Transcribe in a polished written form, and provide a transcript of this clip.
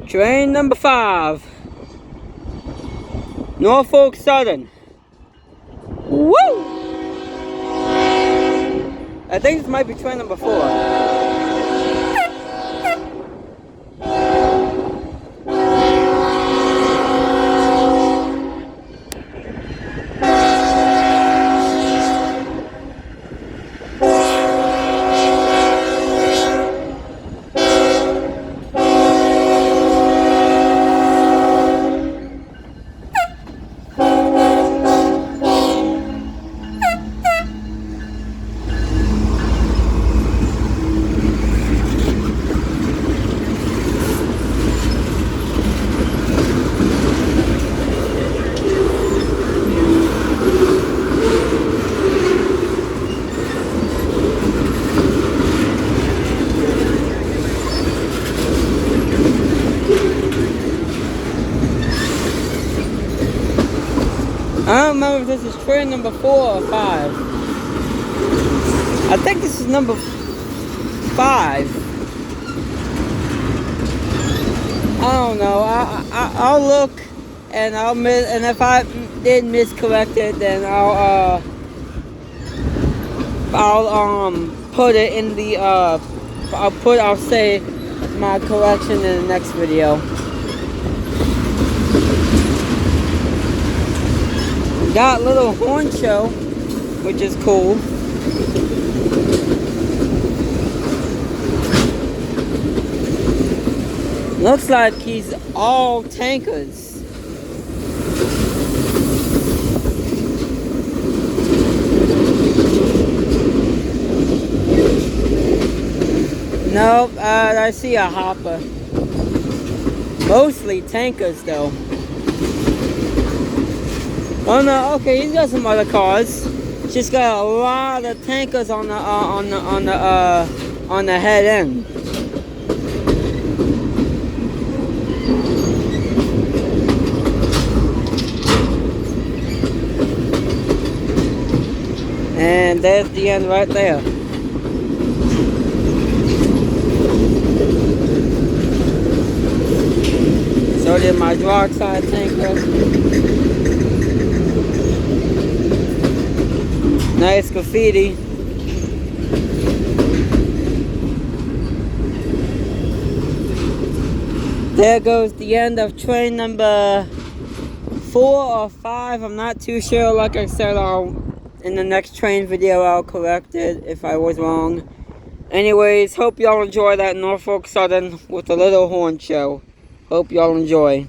Train number 5. Norfolk Southern. Woo! I think this might be train number 4. I don't remember if this is train number 4 or 5. I think this is number 5. I don't know. I'll look and and if I did miscorrect it, then I'll put it in the I'll say my correction in the next video. Got a little horn show, which is cool. Looks like he's all tankers. Nope, I see a hopper. Mostly tankers though. Oh no, okay, he's got some other cars. Just got a lot of tankers on the head end. And there's the end right there. So did my dark side tanker. Nice graffiti. There goes the end of train number 4 or 5. I'm not too sure. Like I said, in the next train video I'll correct it if I was wrong. Anyways, hope y'all enjoy that Norfolk Southern with a little horn show. Hope y'all enjoy.